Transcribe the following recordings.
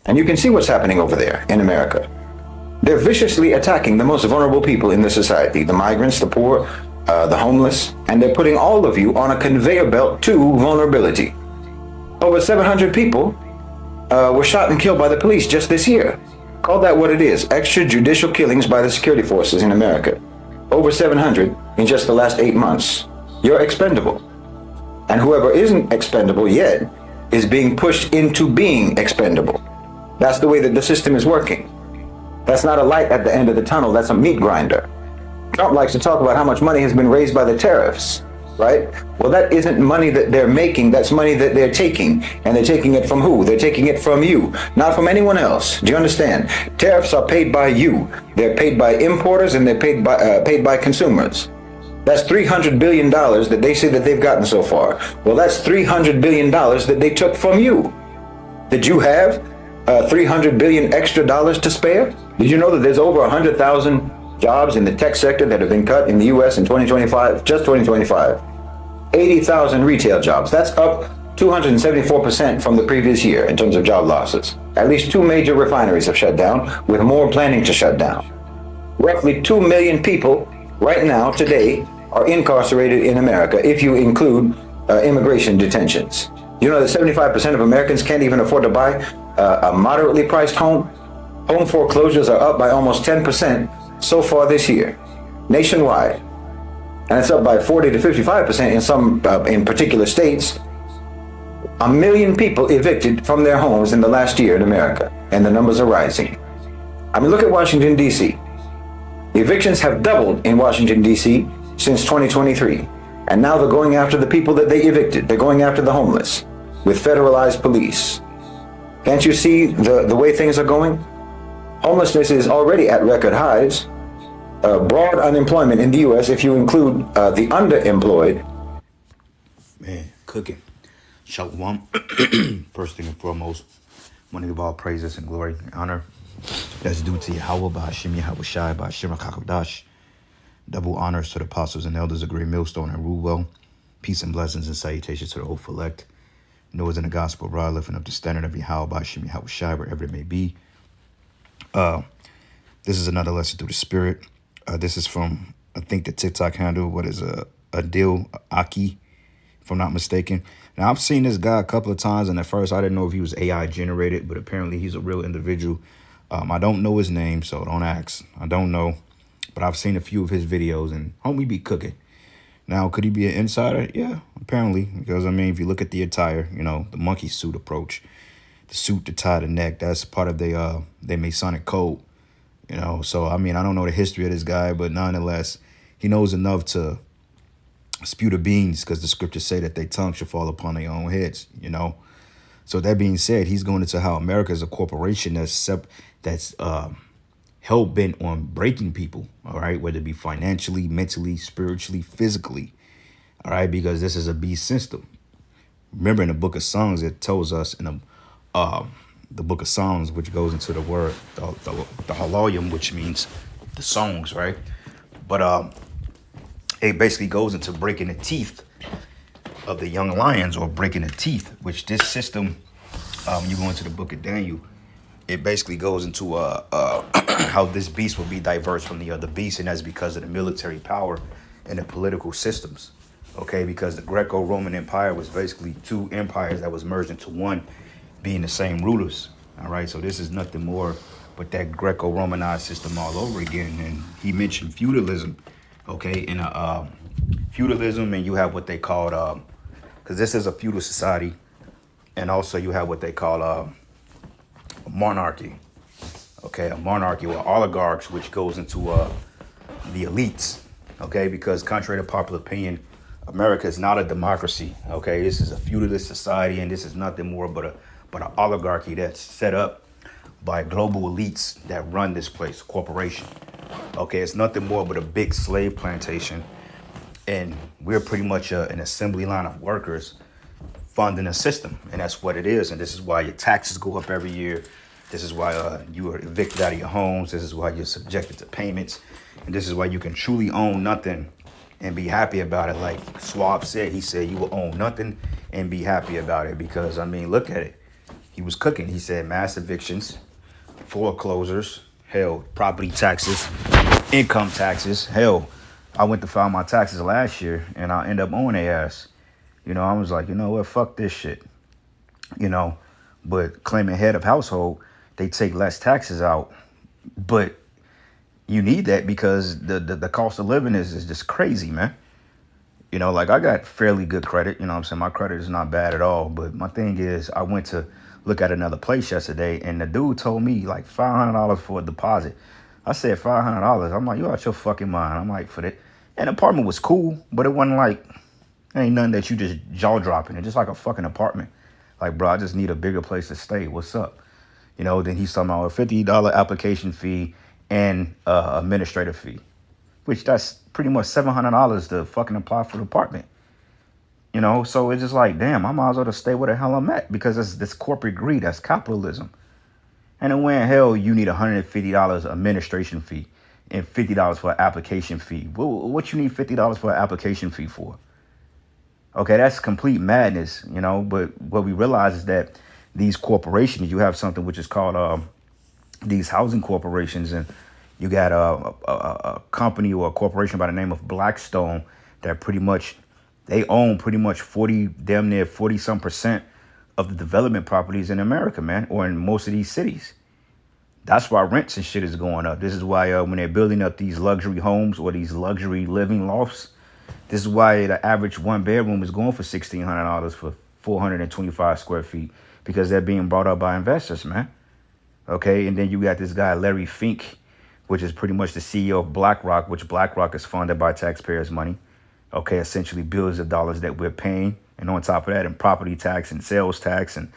And you can see what's happening over there in America. They're viciously attacking the most vulnerable people in the society, the migrants, the poor, the homeless, and they're putting all of you on a conveyor belt to vulnerability. Over 700 people were shot and killed by the police just this year. Call that what it is, extrajudicial killings by the security forces in America. Over 700 in just the last 8 months. You're expendable. And whoever isn't expendable yet is being pushed into being expendable. That's the way that the system is working. That's not a light at the end of the tunnel, that's a meat grinder. Trump likes to talk about how much money has been raised by the tariffs, right? Well, that isn't money that they're making, that's money that they're taking. And they're taking it from who? They're taking it from you, not from anyone else. Do you understand? Tariffs are paid by you. They're paid by importers and they're paid by consumers. That's $300 billion that they say that they've gotten so far. Well, that's $300 billion that they took from you. Did you have $300 billion extra dollars to spare? Did you know that there's over 100,000 jobs in the tech sector that have been cut in the U.S. in 2025? Just 2025. 80,000 retail jobs. That's up 274% from the previous year in terms of job losses. At least 2 major refineries have shut down, with more planning to shut down. Roughly 2 million people right now, today, are incarcerated in America if you include immigration detentions. You know that 75% of Americans can't even afford to buy a moderately priced home? Home foreclosures are up by almost 10% so far this year, nationwide. And it's up by 40 to 55% in some, in particular states. 1 million people evicted from their homes in the last year in America, and the numbers are rising. I mean, look at Washington, D.C. Evictions have doubled in Washington, D.C. since 2023. And now they're going after the people that they evicted. They're going after the homeless with federalized police. Can't you see the way things are going? Homelessness is already at record highs. Broad unemployment in the U.S., if you include the underemployed. Man, cooking. Shalom. First thing and foremost, I want to give all praises and glory and honor that's due to Yahweh, Ba'ashim Yahweh Shai, Ba'ashim HaKadosh. Double honors to the apostles and elders of Great Millstone and Rule Well. Peace and blessings and salutations to the whole elect. Noah's in the gospel, right, lifting up the standard of Yahweh, Ba'ashim Yahweh Shai, wherever it may be. This is another lesson through the Spirit. This is from, I think, the TikTok handle. What is Adil Aki, if I'm not mistaken. Now, I've seen this guy a couple of times, and at first I didn't know if he was AI generated, but apparently he's a real individual. I don't know his name, so don't ask. I don't know, but I've seen a few of his videos, and homie be cooking. Now, could he be an insider? Yeah, apparently, because, I mean, if you look at the attire, you know, the monkey suit approach, the suit to tie the neck, that's part of their Masonic code, you know. So, I mean, I don't know the history of this guy, but nonetheless, he knows enough to spew the beans, because the scriptures say that their tongue should fall upon their own heads, you know. So that being said, he's going into how America is a corporation that's hell-bent on breaking people, all right, whether it be financially, mentally, spiritually, physically, all right, because this is a beast system. Remember, in the book of Songs, it tells us in the book of Songs, which goes into the word, the Haloyim, which means the songs, right? But it basically goes into breaking the teeth of the young lions, or breaking the teeth, which this system, when you go into the book of Daniel, it basically goes into how this beast will be diverse from the other beasts, and that's because of the military power and the political systems, okay? Because the Greco-Roman Empire was basically 2 empires that was merged into one, being the same rulers, all right? So this is nothing more but that Greco-Romanized system all over again. And he mentioned feudalism, okay? In feudalism, and you have what they called, because this is a feudal society, and also you have what they call a monarchy, okay? A monarchy with oligarchs, which goes into the elites, okay? Because contrary to popular opinion, America is not a democracy, okay? This is a feudalist society, and this is nothing more but an oligarchy that's set up by global elites that run this place, corporation, okay? It's nothing more but a big slave plantation, and we're pretty much an assembly line of workers funding a system, and that's what it is. And this is why your taxes go up every year. This is why you are evicted out of your homes. This is why you're subjected to payments, and this is why you can truly own nothing and be happy about it. Like Swab said, he said you will own nothing and be happy about it, because, I mean, look at it. He was cooking. He said mass evictions, foreclosures, hell, property taxes, income taxes. Hell, I went to file my taxes last year and I end up owing their ass. I was like, you know what, fuck this shit. you know. But claiming head of household, they take less taxes out. But you need that because the cost of living is just crazy, man. Like I got fairly good credit, you know what I'm saying? My credit is not bad at all. But my thing is I went to look at another place yesterday and the dude told me like $500 for a deposit. I said $500. I'm like, you out your fucking mind. I'm like, for that. And the apartment was cool, but it wasn't like, ain't nothing that you just jaw dropping. It's just like a fucking apartment. Like, bro, I just need a bigger place to stay. What's up? Then he's talking about a $50 application fee and administrative fee, which that's pretty much $700 to fucking apply for the apartment. So it's just like, damn, I might as well just stay where the hell I'm at because it's this corporate greed. That's capitalism. And then when hell you need $150 administration fee and $50 for an application fee. What you need $50 for an application fee for? Okay, that's complete madness, But what we realize is that these corporations, you have something which is called these housing corporations, and you got a company or a corporation by the name of Blackstone that pretty much they own pretty much 40, damn near 40 some percent of the development properties in America, man, or in most of these cities. That's why rents and shit is going up. This is why when they're building up these luxury homes or these luxury living lofts, this is why the average one bedroom is going for $1,600 for 425 square feet because they're being brought up by investors, man. Okay, and then you got this guy, Larry Fink, which is pretty much the CEO of BlackRock, which BlackRock is funded by taxpayers' money. Okay, essentially billions of dollars that we're paying. And on top of that, in property tax and sales tax and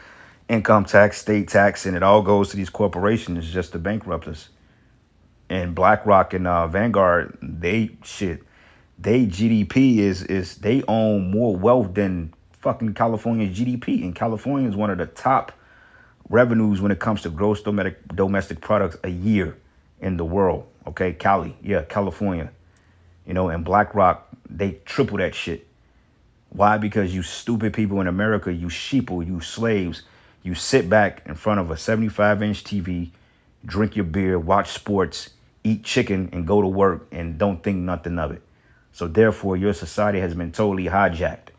income tax, state tax, and it all goes to these corporations just to bankrupt us. And BlackRock and Vanguard, they GDP is they own more wealth than fucking California's GDP. And California is one of the top revenues when it comes to gross domestic products a year in the world. Okay, California. And BlackRock, they triple that shit. Why? Because you stupid people in America, you sheeple, you slaves, you sit back in front of a 75-inch TV, drink your beer, watch sports, eat chicken, and go to work and don't think nothing of it. So therefore, your society has been totally hijacked.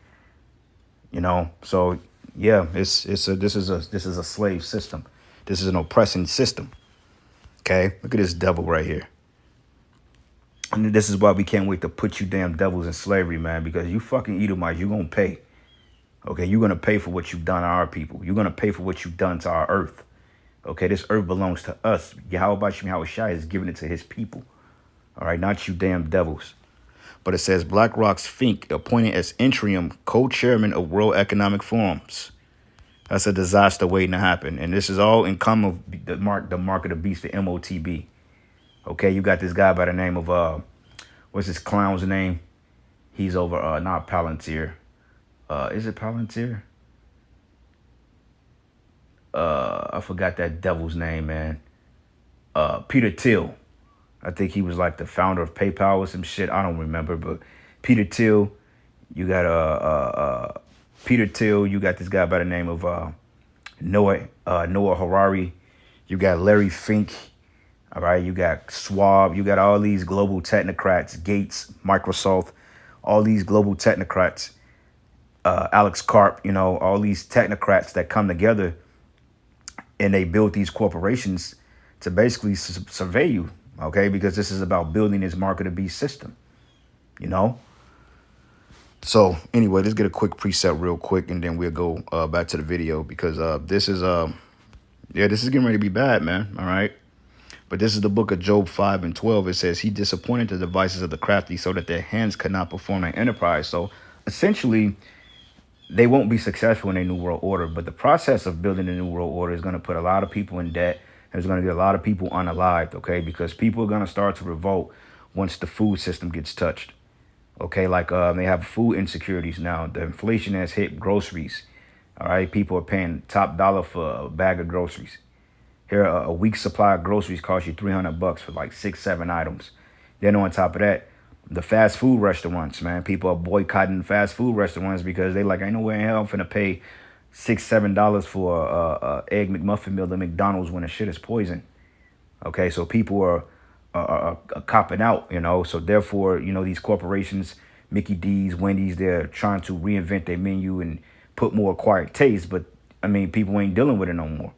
So yeah, this is a slave system. This is an oppressing system. Okay, look at this devil right here. And this is why we can't wait to put you damn devils in slavery, man, because you fucking Edomites, you're going to pay. Okay, you're going to pay for what you've done to our people. You're going to pay for what you've done to our earth. Okay, this earth belongs to us. Yahweh Shai is giving it to his people. All right, not you damn devils. But it says BlackRock's Fink appointed as interim co-chairman of World Economic Forums. That's a disaster waiting to happen. And this is all in common of the mark of the beast, the MOTB. Okay, you got this guy by the name of, what's this clown's name? He's over, not Palantir. Is it Palantir? I forgot that devil's name, man. Peter Thiel. I think he was like the founder of PayPal or some shit. I don't remember, but Peter Thiel. You got Peter Thiel. You got this guy by the name of Noah Harari. You got Larry Fink. All right, you got Schwab. You got all these global technocrats, Gates, Microsoft, all these global technocrats, Alex Karp, all these technocrats that come together and they build these corporations to basically survey you, okay? Because this is about building this market of the beast system, So anyway, let's get a quick preset real quick and then we'll go back to the video because this is getting ready to be bad, man, all right? But this is the book of Job 5 and 12. It says, he disappointed the devices of the crafty so that their hands could not perform their enterprise. So essentially, they won't be successful in a new world order. But the process of building a new world order is going to put a lot of people in debt. And it's going to get a lot of people unalived, okay? Because people are going to start to revolt once the food system gets touched. Okay, like they have food insecurities now. The inflation has hit groceries. All right, people are paying top dollar for a bag of groceries. Here, a week's supply of groceries cost you $300 for like 6-7 items. Then on top of that, the fast food restaurants, man, people are boycotting fast food restaurants because they like, ain't no way in hell I'm finna pay $6-7 for a egg McMuffin meal at McDonald's when the shit is poison. Okay, so people are copping out, you know. So therefore, you know, these corporations, Mickey D's, Wendy's, they're trying to reinvent their menu and put more acquired taste. But I mean, people ain't dealing with it no more.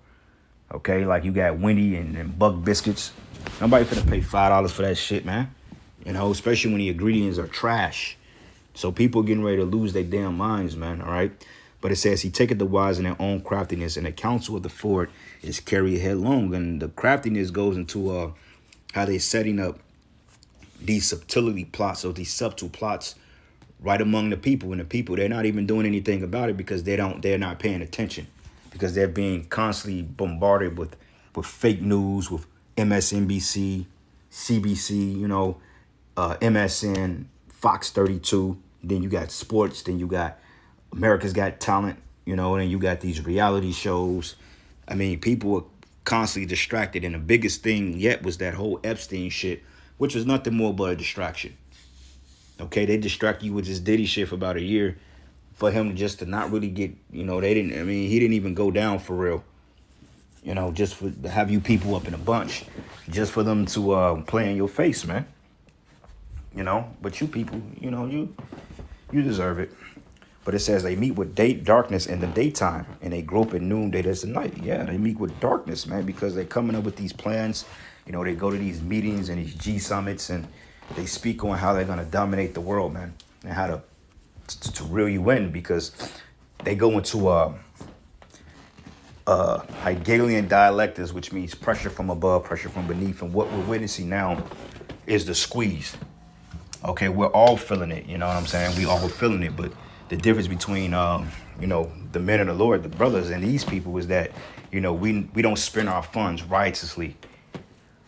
Okay, like you got Wendy and Buck Biscuits. Nobody finna pay $5 for that shit, man. You know, especially when the ingredients are trash. So people getting ready to lose their damn minds, man. All right. But it says he taketh the wise in their own craftiness, and the counsel of the forward is carried headlong. And the craftiness goes into how they're setting up these subtlety plots, or these subtle plots right among the people. And the people, they're not even doing anything about it because they're not paying attention, because they're being constantly bombarded with fake news, with MSNBC, CBC, you know, MSN, Fox 32. Then you got sports. Then you got America's Got Talent, you know, and you got these reality shows. I mean, people were constantly distracted. And the biggest thing yet was that whole Epstein shit, which was nothing more but a distraction. Okay, they distract you with this Diddy shit for about a year for him just to not really get, you know, he didn't even go down for real. You know, just to have you people up in a bunch, just for them to play in your face, man. You know, but you people, you know, you deserve it. But it says they meet with darkness in the daytime, and they grope at noonday, that's the night. Yeah, they meet with darkness, man, because they're coming up with these plans. You know, they go to these meetings and these G summits, and they speak on how they're going to dominate the world, man, and how to reel you in, because they go into Hegelian dialectics, which means pressure from above, pressure from beneath. And what we're witnessing now is the squeeze. Okay, we're all feeling it, you know what I'm saying? We all feeling it, but the difference between, you know, the men of the Lord, the brothers, and these people is that, you know, we don't spend our funds riotously.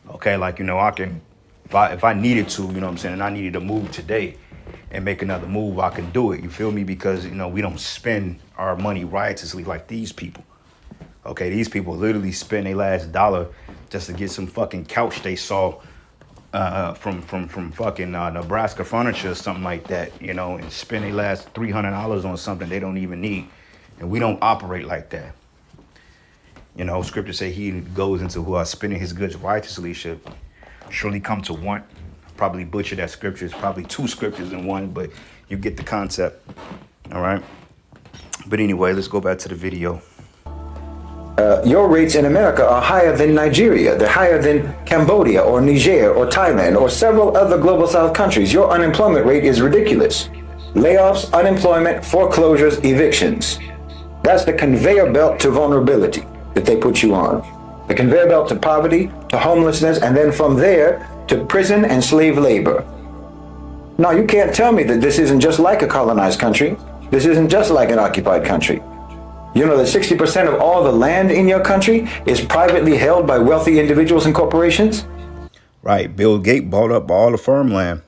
Okay, like, you know, if I needed to, you know what I'm saying, and I needed to move today and make another move, I can do it. You feel me? Because, you know, we don't spend our money riotously like these people. Okay, these people literally spend their last dollar just to get some fucking couch they saw from fucking Nebraska Furniture or something like that, you know, and spend their last $300 on something they don't even need. And we don't operate like that. You know, scripture say he goes into who are spending his goods righteously should surely come to want. Probably butcher that scripture. It's probably two scriptures in one, but you get the concept. All right. But anyway, let's go back to the video. Your rates in America are higher than Nigeria. They're higher than Cambodia or Niger or Thailand or several other global south countries. Your unemployment rate is ridiculous. Layoffs, unemployment, foreclosures, evictions. That's the conveyor belt to vulnerability that they put you on. The conveyor belt to poverty, to homelessness, and then from there to prison and slave labor. No, you can't tell me that this isn't just like a colonized country. This isn't just like an occupied country. You know that 60% of all the land in your country is privately held by wealthy individuals and corporations? Right. Bill Gates bought up all the farmland.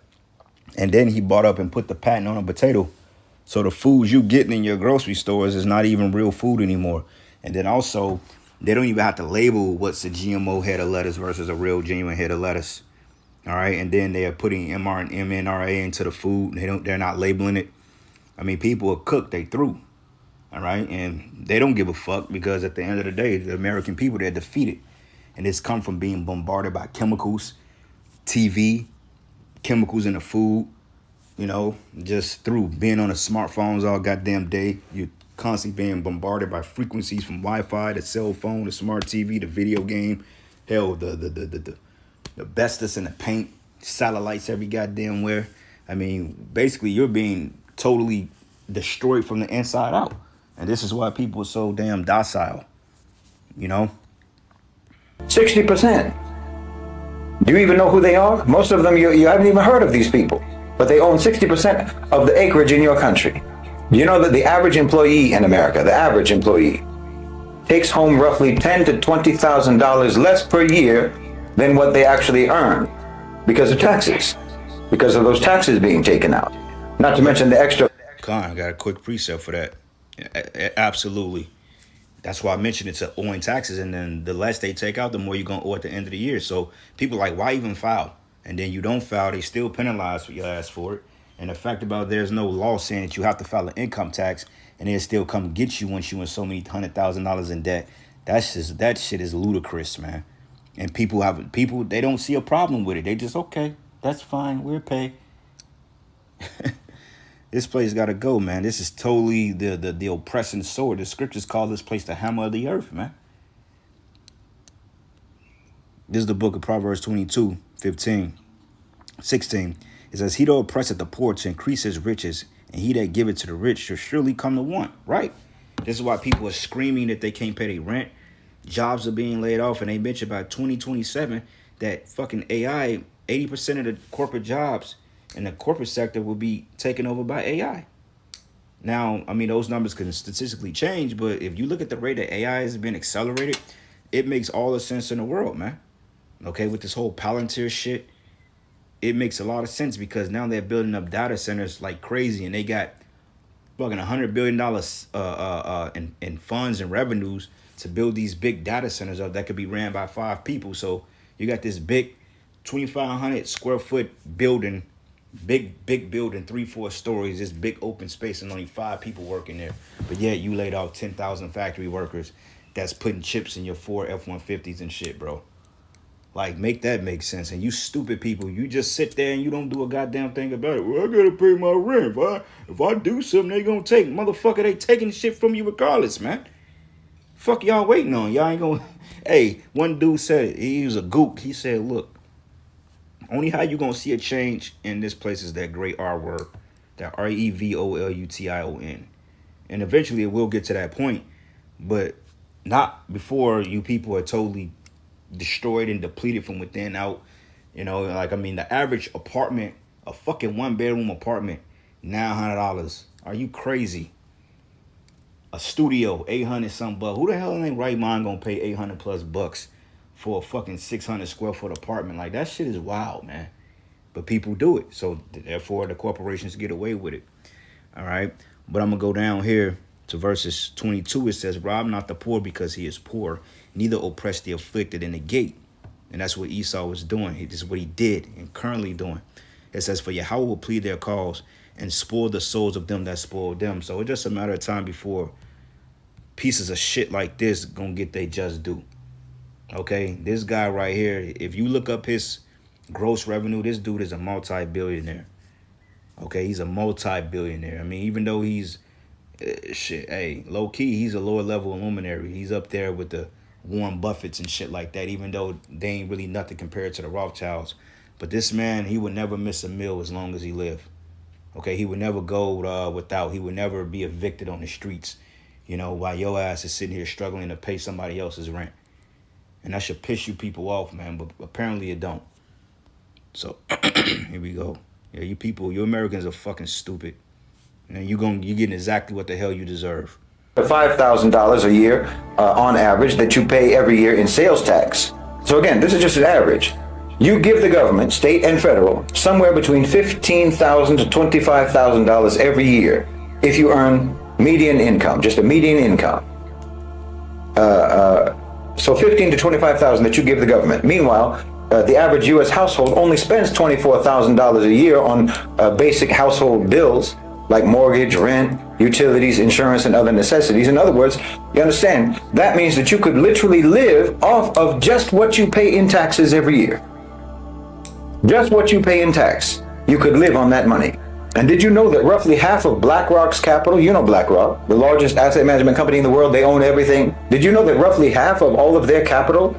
And then he bought up and put the patent on a potato. So the foods you getting in your grocery stores is not even real food anymore. And then also, they don't even have to label what's a GMO head of lettuce versus a real genuine head of lettuce. All right. And then they are putting mRNA into the food. They're not labeling it. I mean, people are cooked. They through. All right. And they don't give a fuck, because at the end of the day, the American people, they're defeated. And it's come from being bombarded by chemicals, TV, chemicals in the food, you know, just through being on the smartphones all goddamn day. You're constantly being bombarded by frequencies from Wi-Fi, the cell phone, the smart TV, the video game, hell, the asbestos in the paint, satellites every goddamn where. I mean, basically, you're being totally destroyed from the inside out. And this is why people are so damn docile, you know? 60%. Do you even know who they are? Most of them, you haven't even heard of these people. But they own 60% of the acreage in your country. You know that the average employee in America, the average employee, takes home roughly $10,000 to $20,000 less per year than what they actually earn because of taxes, because of those taxes being taken out. Not to mention the extra. I got a quick precept for that. Absolutely. That's why I mentioned it's owing taxes, and then the less they take out, the more you're going to owe at the end of the year. So people are like, why even file? And then you don't file, they still penalize your ass for it. And the fact about there's no law saying that you have to file an income tax and they'll still come get you once you in so many $100,000 in debt. That shit is ludicrous, man. And people they don't see a problem with it. They just, okay, that's fine, we'll pay. This place gotta go, man. This is totally the oppressing sword. The scriptures call this place the hammer of the earth, man. This is the book of Proverbs 22, 15, 16. It says, he that oppresseth the poor to increase his riches, and he that giveth to the rich shall surely come to want. Right? This is why people are screaming that they can't pay their rent. Jobs are being laid off, and they mentioned by 2027 that fucking AI, 80% of the corporate jobs in the corporate sector will be taken over by AI. Now, I mean, those numbers can statistically change, but if you look at the rate that AI has been accelerated, it makes all the sense in the world, man. Okay, with this whole Palantir shit, it makes a lot of sense because now they're building up data centers like crazy, and they got fucking $100 billion in funds and revenues to build these big data centers up that could be ran by 5 people. So you got this big 2,500 square foot building, big building, 3-4 stories, this big open space, and only 5 people working there. But yet you laid off 10,000 factory workers that's putting chips in your 4 F-150s and shit, bro. Like, make that make sense. And you stupid people, you just sit there and you don't do a goddamn thing about it. Well, I gotta pay my rent. If I do something, they gonna take. Motherfucker, they taking shit from you regardless, man. Fuck y'all waiting on. Y'all ain't gonna. Hey, one dude said it. He was a gook. He said, look, only how you gonna see a change in this place is that great R word. That REVOLUTION. And eventually it will get to that point. But not before you people are totally destroyed and depleted from within out. You know, like, I mean, the average apartment, a fucking 1-bedroom apartment, $900. Are you crazy? A studio, 800 something bucks. Who the hell in their right mind gonna pay 800 plus bucks for a fucking 600 square foot apartment? Like, that shit is wild, man. But people do it, so therefore the corporations get away with it. All right, but I'm gonna go down here to verses 22. It says, rob not the poor because he is poor, neither oppress the afflicted in the gate. And that's what Esau was doing. This is what he did and currently doing. It says, for Yahweh will plead their cause and spoil the souls of them that spoiled them. So it's just a matter of time before pieces of shit like this gonna get their just due. Okay, this guy right here, if you look up his gross revenue, this dude is a multi-billionaire. Okay, he's a multi-billionaire. I mean, even though he's shit, hey, low key, he's a lower level luminary. He's up there with the Warren Buffetts and shit like that, even though they ain't really nothing compared to the Rothschilds. But this man, he would never miss a meal as long as he lived. Okay, he would never go without. He would never be evicted on the streets, you know, while your ass is sitting here struggling to pay somebody else's rent. And that should piss you people off, man, but apparently it don't. So, here we go. Yeah, you people, you Americans are fucking stupid. And you're getting exactly what the hell you deserve. $5,000 a year on average that you pay every year in sales tax. So again, this is just an average. You give the government, state and federal, somewhere between $15,000 to $25,000 every year if you earn median income, just a median income. So $15,000 to $25,000 that you give the government. Meanwhile, the average U.S. household only spends $24,000 a year on basic household bills like mortgage, rent, utilities, insurance, and other necessities. In other words, you understand, that means that you could literally live off of just what you pay in taxes every year. Just what you pay in tax. You could live on that money. And did you know that roughly half of BlackRock's capital, you know BlackRock, the largest asset management company in the world, they own everything. Did you know that roughly half of all of their capital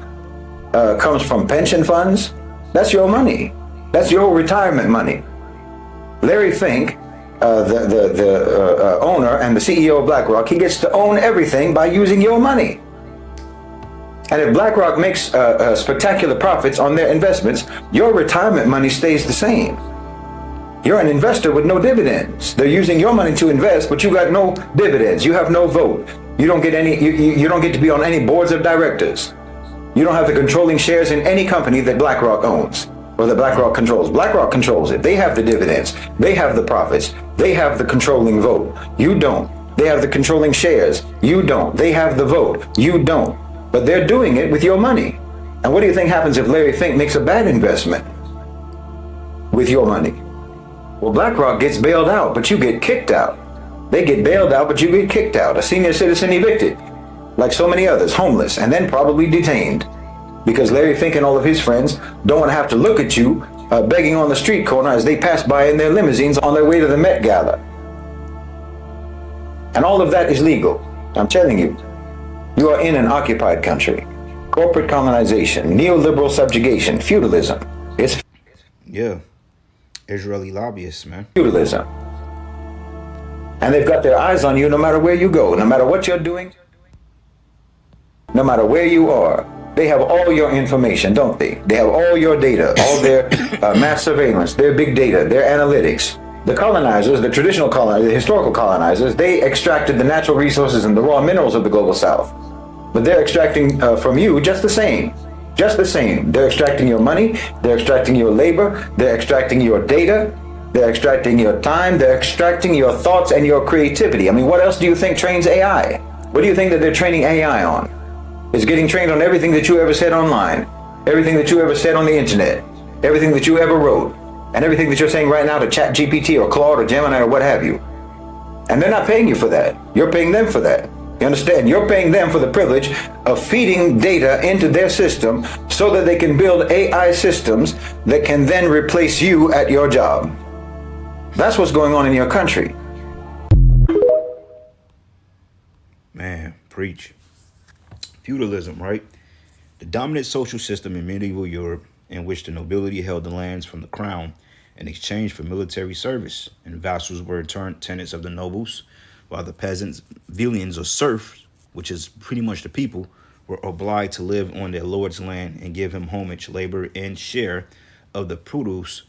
comes from pension funds? That's your money. That's your retirement money. Larry Fink, the owner and the CEO of BlackRock, he gets to own everything by using your money. And if BlackRock makes spectacular profits on their investments, your retirement money stays the same. You're an investor with no dividends. They're using your money to invest, but you got no dividends. You have no vote. You don't get any. You don't get to be on any boards of directors. You don't have the controlling shares in any company that BlackRock owns or that BlackRock controls. BlackRock controls it. They have the dividends. They have the profits. They have the controlling vote. You don't. They have the controlling shares. You don't. They have the vote. You don't. But they're doing it with your money. And what do you think happens if Larry Fink makes a bad investment with your money? Well, BlackRock gets bailed out, but you get kicked out. They get bailed out, but you get kicked out. A senior citizen evicted, like so many others, homeless, and then probably detained. Because Larry Fink and all of his friends don't want to have to look at you begging on the street corner as they pass by in their limousines on their way to the Met Gala. And all of that is legal. I'm telling you, you are in an occupied country. Corporate colonization, neoliberal subjugation, feudalism. It's Yeah. Israeli lobbyists, man. feudalism. And they've got their eyes on you no matter where you go, no matter what you're doing, no matter where you are. They have all your information, don't they? They have all your data, all their mass surveillance, their big data, their analytics. The colonizers, the traditional colonizers, the historical colonizers, they extracted the natural resources and the raw minerals of the global south. But they're extracting from you just the same. Just the same. They're extracting your money, they're extracting your labor, they're extracting your data, they're extracting your time, they're extracting your thoughts and your creativity. I mean, what else do you think trains AI? What do you think that they're training AI on? It's getting trained on everything that you ever said online, everything that you ever said on the internet, everything that you ever wrote, and everything that you're saying right now to ChatGPT or Claude or Gemini or what have you. And they're not paying you for that. You're paying them for that. You understand? You're paying them for the privilege of feeding data into their system so that they can build AI systems that can then replace you at your job. That's what's going on in your country. Man, preach. Feudalism, right? The dominant social system in medieval Europe in which the nobility held the lands from the crown in exchange for military service, and vassals were in turn tenants of the nobles, while the peasants, villeins or serfs, which is pretty much the people, were obliged to live on their lord's land and give him homage, labor, and share of the produce,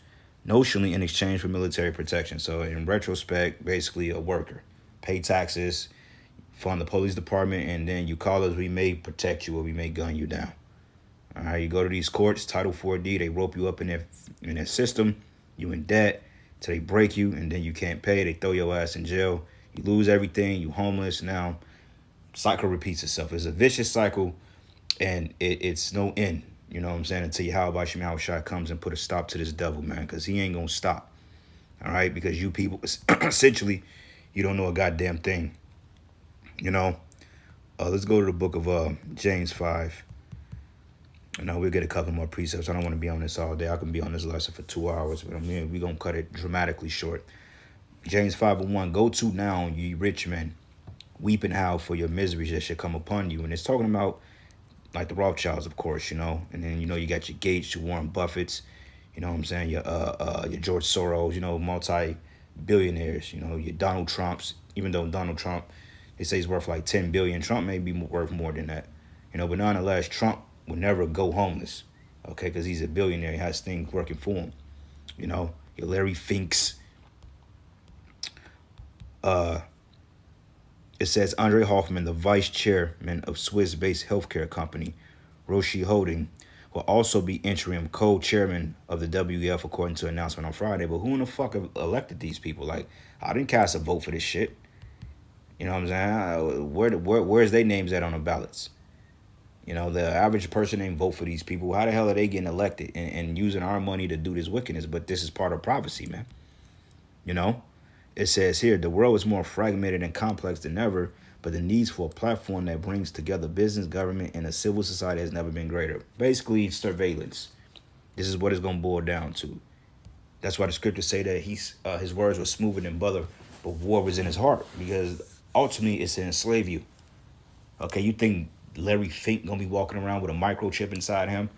notionally in exchange for military protection. So in retrospect, basically a worker. Pay taxes, fund the police department, and then you call us, we may protect you or we may gun you down. All right, you go to these courts, Title 4D, they rope you up in their system, you in debt, till they break you, and then you can't pay, they throw your ass in jail, you lose everything, you homeless. Now, cycle repeats itself. It's a vicious cycle, and it's no end, you know what I'm saying, until Yahweh Shemai Shai comes and put a stop to this devil, man, because he ain't gonna stop, all right, because you people, essentially, you don't know a goddamn thing. You know, let's go to the book of James 5. And now we'll get a couple more precepts. I don't want to be on this all day. I can be on this lesson for 2 hours, but I mean, we're going to cut it dramatically short. James 5:1, go to now, ye rich men, weep and howl for your miseries that should come upon you. And it's talking about, like, the Rothschilds, of course, you know. And then, you know, you got your Gates, your Warren Buffetts, you know what I'm saying, your George Soros, you know, multi-billionaires, you know, your Donald Trumps, even though Donald Trump, they say he's worth like 10 billion. Trump may be worth more than that, you know, but nonetheless, Trump would never go homeless, okay, because he's a billionaire. He has things working for him, you know. Your Larry Finks. It says Andre Hoffman, the vice chairman of Swiss-based healthcare company Roche Holding, will also be interim co-chairman of the WEF, according to an announcement on Friday. But who in the fuck have elected these people? Like, I didn't cast a vote for this shit. You know what I'm saying? Where's their names at on the ballots? You know, the average person ain't vote for these people. How the hell are they getting elected and using our money to do this wickedness? But this is part of prophecy, man. You know? It says here, the world is more fragmented and complex than ever, but the needs for a platform that brings together business, government, and a civil society has never been greater. Basically, surveillance. This is what it's going to boil down to. That's why the scriptures say that his words were smoother than butter, but war was in his heart, because ultimately it's to enslave you. Okay, you think Larry Fink gonna be walking around with a microchip inside him?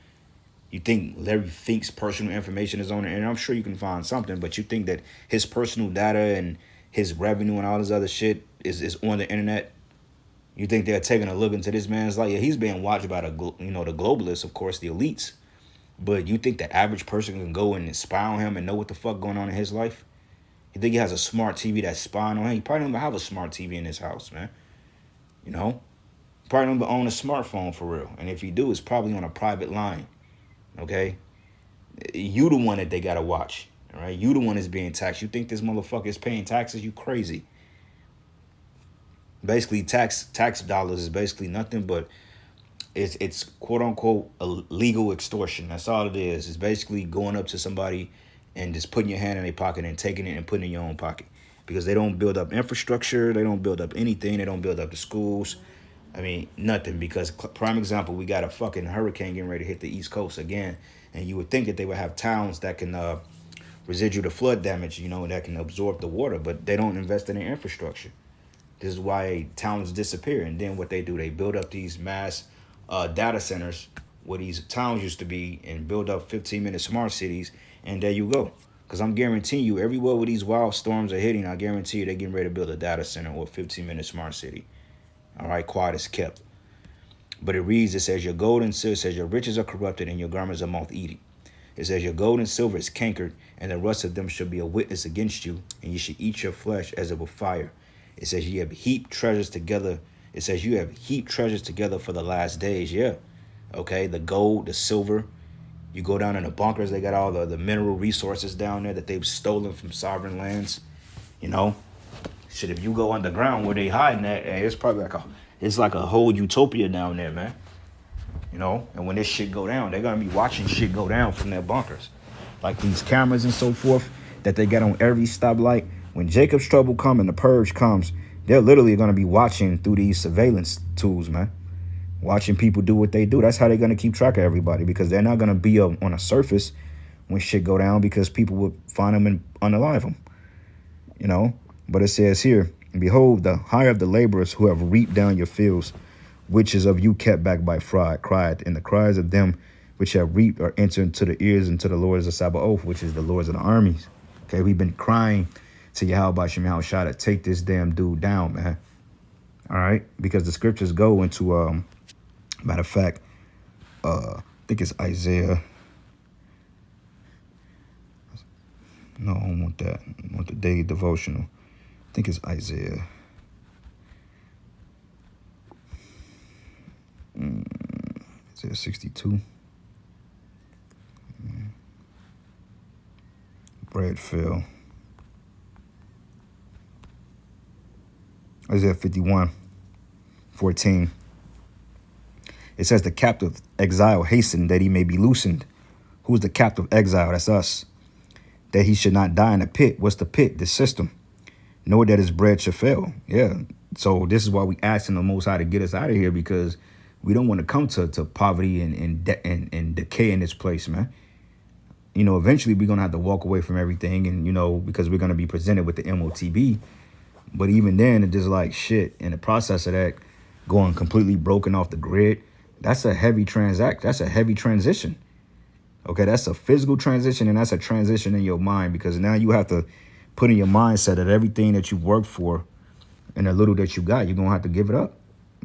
You think Larry Fink's personal information is on it? And I'm sure you can find something, but you think that his personal data and his revenue and all this other shit is on the internet? You think they're taking a look into this man's life? Yeah, he's being watched by the globalists, of course, the elites. But you think the average person can go and spy on him and know what the fuck going on in his life? You think he has a smart TV that's spying on him? He probably don't even have a smart TV in his house, man. You know? Probably don't even own a smartphone for real. And if you do, it's probably on a private line. Okay? You the one that they gotta watch. All right? You the one that's being taxed. You think this motherfucker is paying taxes? You crazy. Basically, tax dollars is basically nothing but it's quote unquote illegal extortion. That's all it is. It's basically going up to somebody and just putting your hand in their pocket and taking it and putting it in your own pocket, because they don't build up infrastructure, they don't build up anything, they don't build up the schools. I mean, nothing. Because prime example, we got a fucking hurricane getting ready to hit the East Coast again, and you would think that they would have towns that can residual the flood damage, that can absorb the water, but they don't invest in their infrastructure. This is why towns disappear. And then what they do, they build up these mass data centers where these towns used to be, and build up 15-minute smart cities, and there you go. Because I'm guaranteeing you, everywhere where these wild storms are hitting, I guarantee you they're getting ready to build a data center or a 15-minute smart city. All right, quiet as kept. But it reads, it says, your gold and silver, it says, your riches are corrupted and your garments are moth-eaten. It says, your gold and silver is cankered, and the rust of them shall be a witness against you, and you should eat your flesh as of a fire. It says, you have heaped treasures together. It says, you have heaped treasures together for the last days. Yeah. Okay, the gold, the silver. You go down in the bunkers, they got all the mineral resources down there that they've stolen from sovereign lands. Shit, if you go underground where they hiding at, it's probably like a whole utopia down there, man. And when this shit go down, they're gonna be watching shit go down from their bunkers, like these cameras and so forth that they got on every stoplight. When Jacob's trouble come and the purge comes, they're literally gonna be watching through these surveillance tools, man. Watching people do what they do. That's how they're gonna keep track of everybody, because they're not gonna be on a surface when shit go down, because people would find them and unalive them. But it says here, behold, the hire of the laborers who have reaped down your fields, which is of you kept back by fraud, cried, and the cries of them which have reaped are entered into the ears into the Lords of Sabaoth, which is the Lords of the armies. Okay, we've been crying to Yahweh Shem Yahushua to take this damn dude down, man. All right, because the scriptures go into, matter of fact, I think it's Isaiah. No, I don't want that. I want the daily devotional. I think it's Isaiah. Isaiah 62. Bread fell. Isaiah 51:14. It says, the captive exile hasten that he may be loosened. Who's the captive exile? That's us. That he should not die in a pit. What's the pit? The system. Nor that his bread should fail. Yeah. So this is why we asking the Most High to get us out of here, because we don't want to come to poverty and decay in this place, man. Eventually we're going to have to walk away from everything, and, because we're going to be presented with the MOTB. But even then, it's just like shit. In the process of that, going completely broken off the grid, that's a heavy That's a heavy transition. Okay, that's a physical transition, and that's a transition in your mind, because now you have to put in your mindset that everything that you worked for and the little that you got, you're going to have to give it up,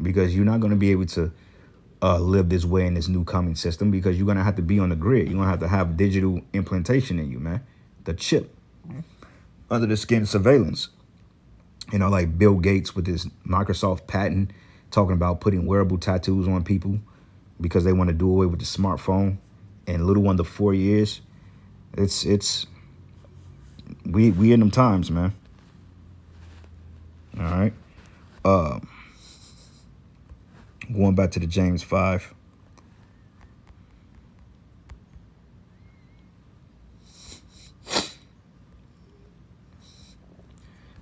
because you're not going to be able to live this way in this new coming system, because you're going to have to be on the grid. You're going to have digital implantation in you, man. The chip under the skin surveillance. Like Bill Gates with his Microsoft patent talking about putting wearable tattoos on people because they want to do away with the smartphone. And little under 4 years, we in them times, man. All right. Going back to the James 5.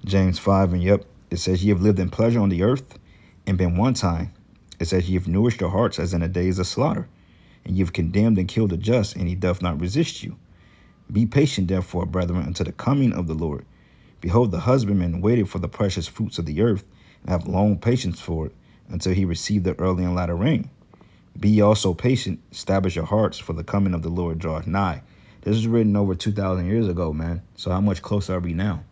James 5, and yep, it says, ye have lived in pleasure on the earth, and been one time. It says, ye have nourished your hearts as in the days of slaughter, and ye have condemned and killed the just, and he doth not resist you. Be patient, therefore, brethren, unto the coming of the Lord. Behold, the husbandman waited for the precious fruits of the earth, and have long patience for it, until he receive the early and latter rain. Be ye also patient, establish your hearts, for the coming of the Lord draweth nigh. This was written over 2,000 years ago, man. So how much closer are we now?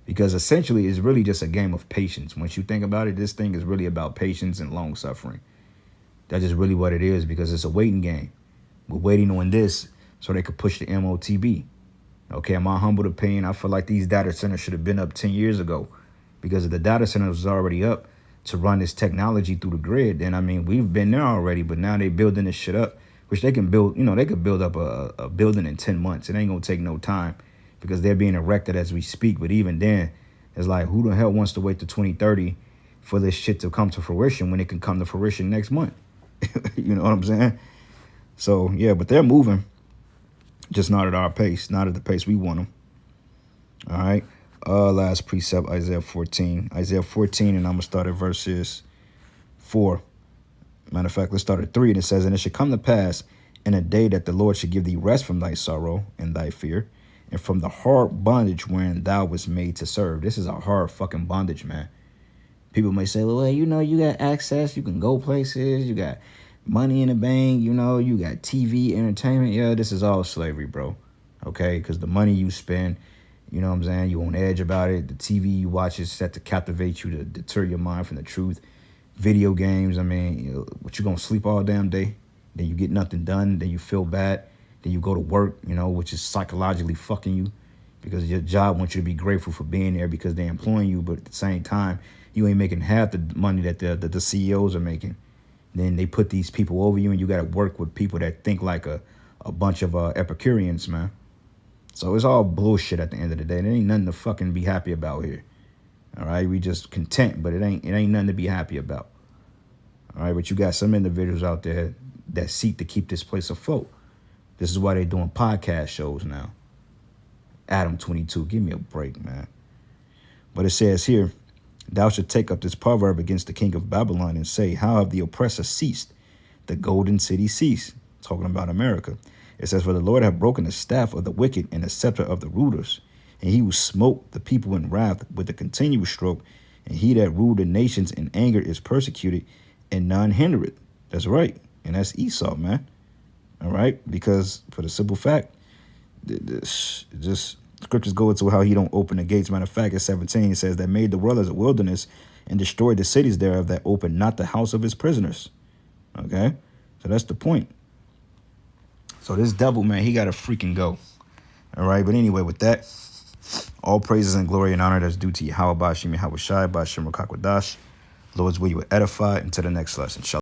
Because essentially it's really just a game of patience. Once you think about it, this thing is really about patience and long suffering. That's just really what it is, because it's a waiting game. We're waiting on this so they could push the MOTB. Okay, in my humble opinion, I feel like these data centers should have been up 10 years ago, because if the data center was already up to run this technology through the grid, then, I mean, we've been there already, but now they're building this shit up, which they can build, they could build up a building in 10 months. It ain't going to take no time, because they're being erected as we speak. But even then, it's like, who the hell wants to wait to 2030 for this shit to come to fruition when it can come to fruition next month? You know what I'm saying? So, yeah, but they're moving. just not at our pace, not at the pace we want them. All right. Last precept, Isaiah 14. Isaiah 14, and I'm going to start at verses 4. Matter of fact, let's start at 3. And it says, and it should come to pass in a day that the Lord should give thee rest from thy sorrow and thy fear, and from the hard bondage wherein thou wast made to serve. This is a hard fucking bondage, man. People may say, well, you know, you got access, you can go places, you got money in the bank, you know, you got TV, entertainment. Yeah, this is all slavery, bro. Okay? Because the money you spend, you know what I'm saying, you on edge about it. The TV you watch is set to captivate you, to deter your mind from the truth. Video games, I mean, you know, what, you gonna sleep all damn day? Then you get nothing done, then you feel bad, then you go to work, you know, which is psychologically fucking you, because your job wants you to be grateful for being there because they're employing you, but at the same time, you ain't making half the money that the CEOs are making. Then they put these people over you, and you got to work with people that think like a bunch of Epicureans, man. So it's all bullshit at the end of the day. There ain't nothing to fucking be happy about here. All right, we just content, but it ain't nothing to be happy about. All right, but you got some individuals out there that seek to keep this place afloat. This is why they're doing podcast shows now. Adam 22, give me a break, man. But it says here, thou shalt take up this proverb against the king of Babylon and say, how have the oppressor ceased? The golden city ceased. Talking about America. It says, for the Lord hath broken the staff of the wicked and the scepter of the rulers. And he will smote the people in wrath with a continual stroke. And he that ruled the nations in anger is persecuted, and none hinder it. That's right. And that's Esau, man. All right? Because for the simple fact, just scriptures go into how he don't open the gates. Matter of fact, at 17, it says that made the world as a wilderness and destroyed the cities thereof, that opened not the house of his prisoners. Okay? So that's the point. So this devil, man, he got to freaking go. All right? But anyway, with that, all praises and glory and honor that's due to Yahweh Bashim Yahweh Shai Bashim Rakakwadash. Lord's will you will edify. Until the next lesson. Shalom.